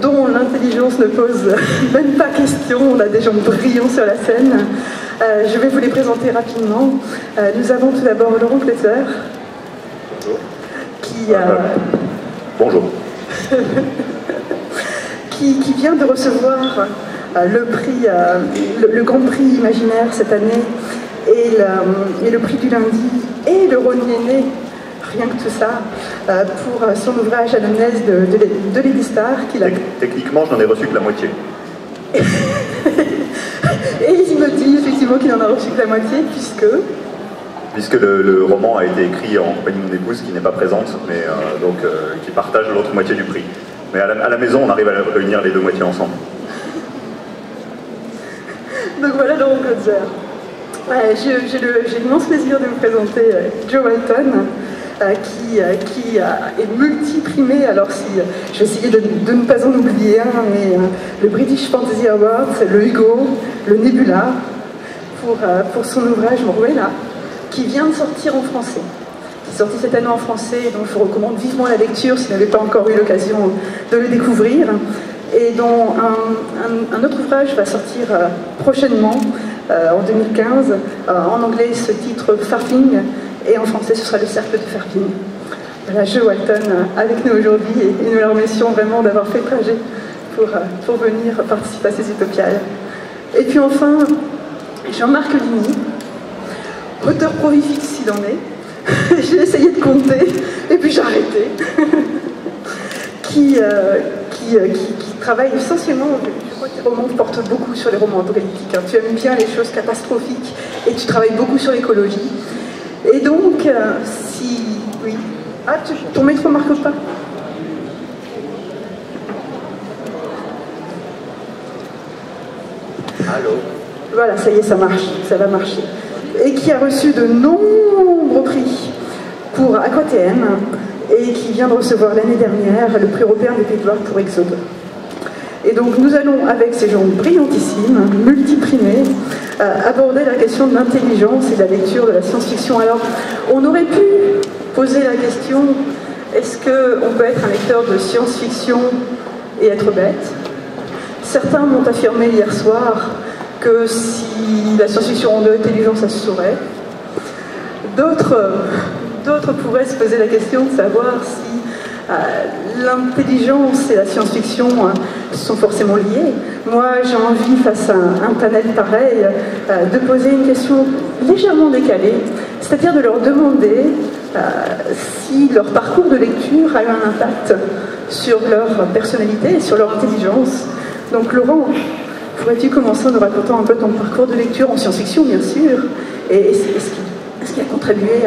dont l'intelligence ne pose même pas question. On a des gens brillants sur la scène. Je vais vous les présenter rapidement. Nous avons tout d'abord Laurent Plätzer. Bonjour. Qui, Bonjour. qui vient de recevoir le prix, le Grand Prix Imaginaire cette année, et le prix du lundi, et le Rosny Aîné, rien que tout ça, pour son ouvrage Anamnèse de Lady Star. Techniquement, je n'en ai reçu que la moitié. Et il me dit effectivement qu'il n'en a reçu que la moitié, Puisque le roman a été écrit en compagnie de mon épouse, qui n'est pas présente, mais qui partage l'autre moitié du prix. Mais à la maison, on arrive à réunir les deux moitiés ensemble. Donc voilà Laurent Plätzer. J'ai l'immense plaisir de vous présenter Jo Walton, qui est multi-primé. Alors si je vais essayer de ne pas en oublier un, mais le British Fantasy Award, le Hugo, le Nebula, pour son ouvrage Morwena, qui vient de sortir en français. Qui est sorti cette année en français, donc je vous recommande vivement la lecture si vous n'avez pas encore eu l'occasion de le découvrir. Et dont un autre ouvrage va sortir prochainement, en 2015. En anglais, ce titre Farthing, et en français, ce sera Le Cercle de Farthing. Voilà, Jo Walton avec nous aujourd'hui, et nous la remercions vraiment d'avoir fait le trajet pour venir participer à ces utopiales. Et puis enfin, Jean-Marc Ligny, auteur prolifique s'il en est. J'ai essayé de compter, et puis j'ai arrêté. qui travaille essentiellement, je crois que tes romans portent beaucoup sur les romans apocalyptiques. Hein. Tu aimes bien les choses catastrophiques et tu travailles beaucoup sur l'écologie. Et donc, oui. Ah, ton métro marque pas? Allô? Voilà, ça y est, ça marche, ça va marcher. Et qui a reçu de nombreux prix pour Aquatm, et qui vient de recevoir l'année dernière le prix européen des Pays de Loire pour Exode. Et donc nous allons, avec ces gens brillantissimes, multiprimés, aborder la question de l'intelligence et de la lecture de la science-fiction. Alors, on aurait pu poser la question, est-ce qu'on peut être un lecteur de science-fiction et être bête? Certains m'ont affirmé hier soir que si la science-fiction de l'intelligence, ça se saurait. D'autres pourraient se poser la question de savoir si l'intelligence et la science-fiction sont forcément liées. Moi, j'ai envie, face à un panel pareil, de poser une question légèrement décalée, c'est-à-dire de leur demander si leur parcours de lecture a eu un impact sur leur personnalité et sur leur intelligence. Donc Laurent, pourrais-tu commencer en nous racontant un peu ton parcours de lecture en science-fiction, bien sûr, et est-ce qu'il a contribué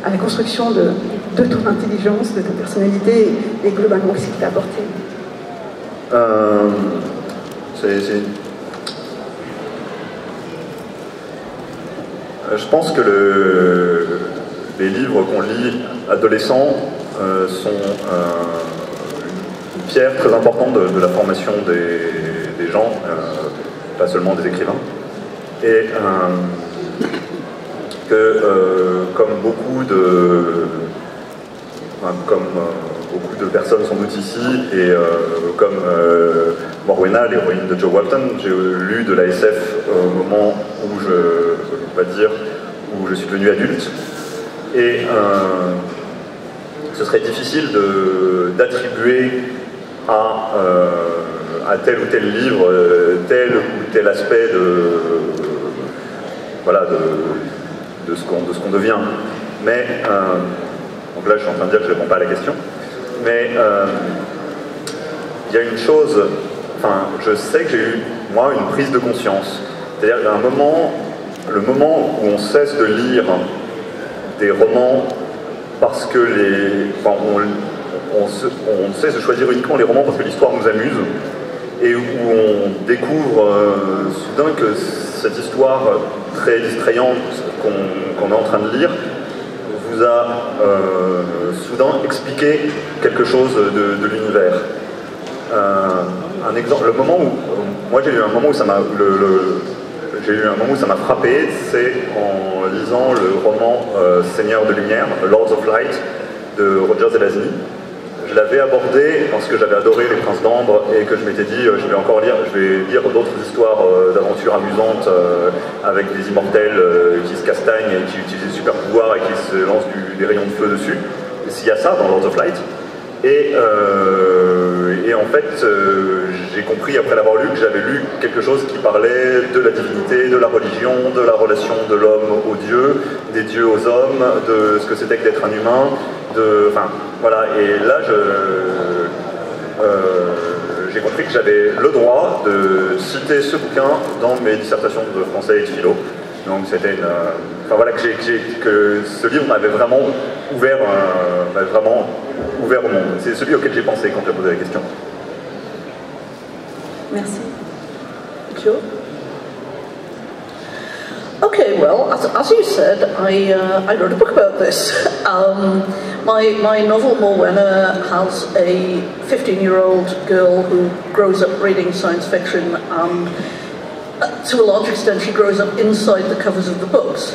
à la construction de ton intelligence, de ta personnalité, et globalement, ce qu'il t'a apporté? Je pense que les livres qu'on lit adolescents sont une pierre très importante de la formation des gens, pas seulement des écrivains. Et comme beaucoup de personnes sans doute ici, et comme Morwena, l'héroïne de Jo Walton, j'ai lu de la SF au moment où où je suis devenu adulte. Et ce serait difficile d'attribuer à tel ou tel livre tel ou tel aspect de ce qu'on devient. Mais, donc là je suis en train de dire que je ne réponds pas à la question, mais il y a une chose, je sais que j'ai eu, moi, une prise de conscience. C'est-à-dire qu'il y a le moment où on cesse de lire des romans parce que on cesse de choisir uniquement les romans parce que l'histoire nous amuse, et où on découvre soudain que cette histoire très distrayante qu'on est en train de lire vous a soudain expliqué quelque chose de l'univers. Un exemple, le moment où moi j'ai eu un moment où ça m'a frappé, c'est en lisant le roman Seigneur de Lumière, Lords of Light de Roger Zelazny. je l'avais abordé parce que j'avais adoré Les Princes d'Ambre et que je m'étais dit, je vais lire d'autres histoires d'aventures amusantes avec des immortels qui se castagnent et qui utilisent des super pouvoirs et qui se lancent des rayons de feu dessus. S'il y a ça dans Lords of Light. Et en fait, j'ai compris après l'avoir lu que j'avais lu quelque chose qui parlait de la divinité, de la religion, de la relation de l'homme aux dieux, des dieux aux hommes, de ce que c'était que d'être un humain, enfin, voilà. Et là, j'ai compris que j'avais le droit de citer ce bouquin dans mes dissertations de français et de philo. Donc c'était une... Enfin voilà, que ce livre m'avait vraiment ouvert au monde. C'est celui auquel j'ai pensé quand j'ai posé la question. Merci. Joe? Okay, well, as you said, I wrote a book about this. My novel Morwenna has a 15-year-old girl who grows up reading science fiction, and to a large extent she grows up inside the covers of the books,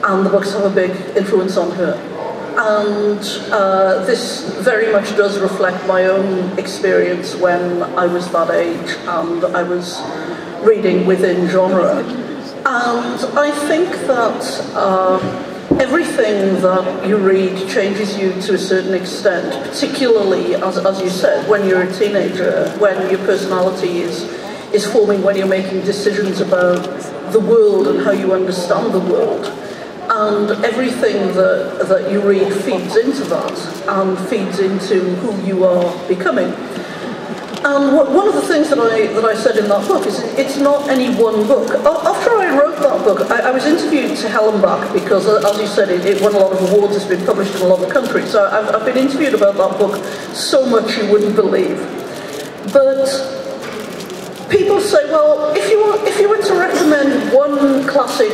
and the books have a big influence on her. And this very much does reflect my own experience when I was that age and I was reading within genre. And I think that everything that you read changes you to a certain extent, particularly, as you said, when you're a teenager, when your personality is forming, when you're making decisions about the world and how you understand the world. And everything that you read feeds into that and feeds into who you are becoming. And one of the things that I said in that book is it's not any one book. After I wrote that book, I was interviewed to Hellenbach because, as you said, it won a lot of awards, it's been published in a lot of countries. So I've been interviewed about that book so much you wouldn't believe. But people say, well, if you were to recommend one classic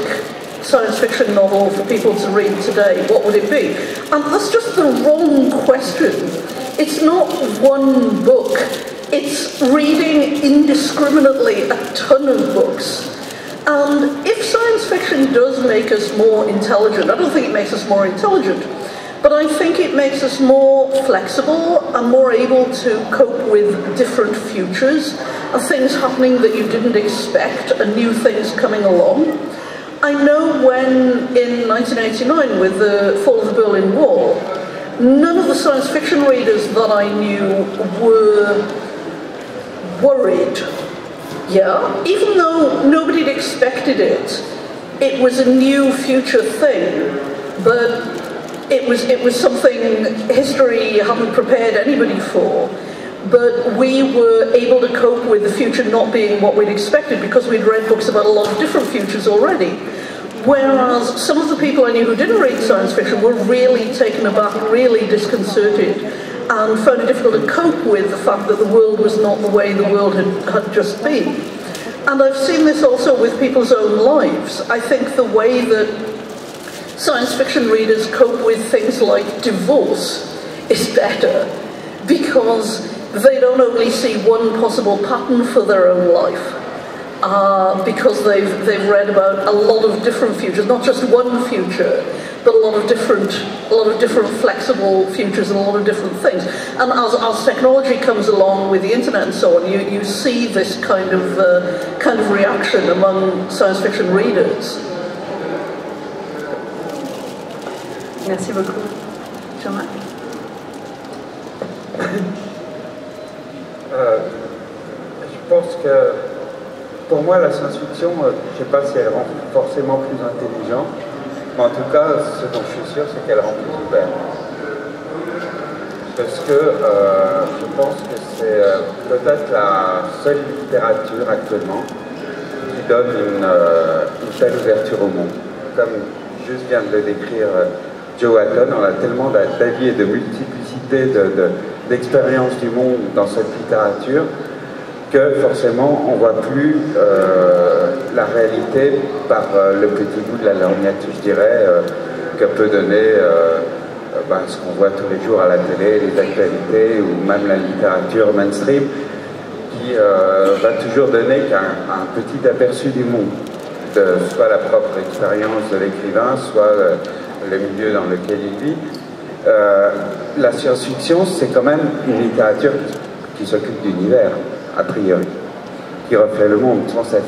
science fiction novel for people to read today, what would it be? And that's just the wrong question. It's not one book. It's reading indiscriminately a ton of books. And if science fiction does make us more intelligent, I don't think it makes us more intelligent, but I think it makes us more flexible and more able to cope with different futures and things happening that you didn't expect and new things coming along. I know when, in 1989, with the fall of the Berlin Wall, none of the science fiction readers that I knew were worried. Yeah, even though nobody had expected it, it was a new future thing, but it was something history hadn't prepared anybody for. But we were able to cope with the future not being what we'd expected because we'd read books about a lot of different futures already. Whereas some of the people I knew who didn't read science fiction were really taken aback, really disconcerted, and found it difficult to cope with the fact that the world was not the way the world had just been. And I've seen this also with people's own lives. I think the way that science fiction readers cope with things like divorce is better because they don't only see one possible pattern for their own life, because they've read about a lot of different futures, not just one future, but a lot of different flexible futures and a lot of different things. And as technology comes along with the internet and so on, you see this kind of reaction among science fiction readers. Merci beaucoup. Jean-Marc? Je pense que pour moi la science-fiction, je ne sais pas si elle rend forcément plus intelligent, mais en tout cas ce dont je suis sûr c'est qu'elle rend plus ouvert. Parce que je pense que c'est peut-être la seule littérature actuellement qui donne une telle ouverture au monde. Comme juste vient de le décrire Joe Walton, on a tellement d'avis et de multiplicité d'expériences du monde dans cette littérature que forcément on ne voit plus la réalité par le petit bout de la lorgnette, je dirais, que peut donner ce qu'on voit tous les jours à la télé, les actualités ou même la littérature mainstream qui va toujours donner qu'un petit aperçu du monde, de soit la propre expérience de l'écrivain, soit le milieu dans lequel il vit. la science-fiction, c'est quand même une littérature qui s'occupe d'univers, a priori, qui refait le monde sans cesse.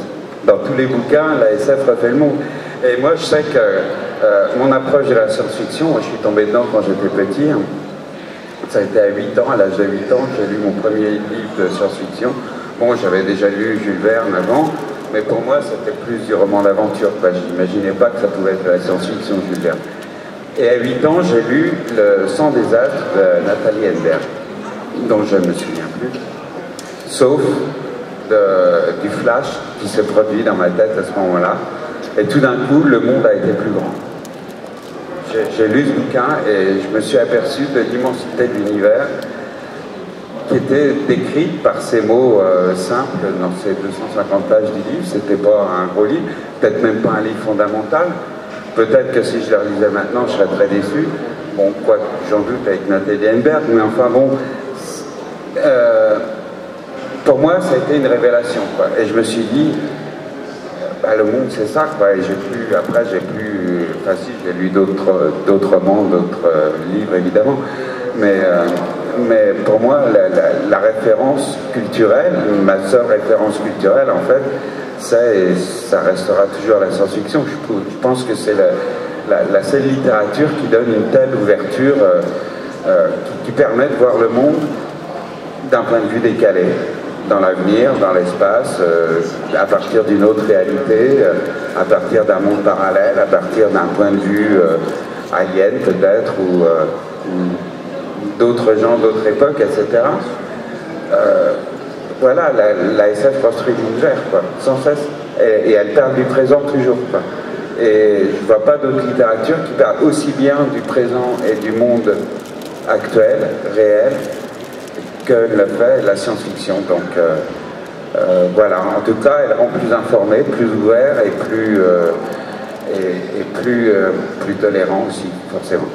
Dans tous les bouquins, la SF refait le monde. Et moi, je sais que mon approche de la science-fiction, moi, je suis tombé dedans quand j'étais petit. Ça a été à 8 ans, à l'âge de 8 ans, j'ai lu mon premier livre de science-fiction. Bon, j'avais déjà lu Jules Verne avant, mais pour moi, c'était plus du roman d'aventure. Je n'imaginais pas que ça pouvait être de la science-fiction, Jules Verne. Et à 8 ans, j'ai lu Le sang des astres de Nathalie Henneberg, dont je ne me souviens plus, sauf du flash qui s'est produit dans ma tête à ce moment-là. Et tout d'un coup, le monde a été plus grand. J'ai lu ce bouquin et je me suis aperçu de l'immensité de l'univers qui était décrite par ces mots simples dans ces 250 pages du livre. C'était pas un gros livre, peut-être même pas un livre fondamental. Peut-être que si je le relisais maintenant, je serais très déçu. Bon, quoi, j'en doute avec Nathalie Henneberg, mais enfin bon, pour moi, ça a été une révélation, quoi. Et je me suis dit, bah, le monde, c'est ça, quoi. Et après, enfin si, j'ai lu d'autres romans, d'autres livres, évidemment. Mais pour moi, la référence culturelle, ma seule référence culturelle, en fait, ça restera toujours la science-fiction. Je pense que c'est la seule littérature qui donne une telle ouverture, qui permet de voir le monde d'un point de vue décalé, dans l'avenir, dans l'espace, à partir d'une autre réalité, à partir d'un monde parallèle, à partir d'un point de vue alien peut-être, ou d'autres gens, d'autres époques, etc. Voilà, la SF construit l'univers, quoi, sans cesse, et elle parle du présent toujours, quoi. Et je ne vois pas d'autre littérature qui parle aussi bien du présent et du monde actuel, réel, que le fait la science-fiction. Donc voilà, en tout cas, elle rend plus informé, plus ouvert et plus tolérant aussi, forcément.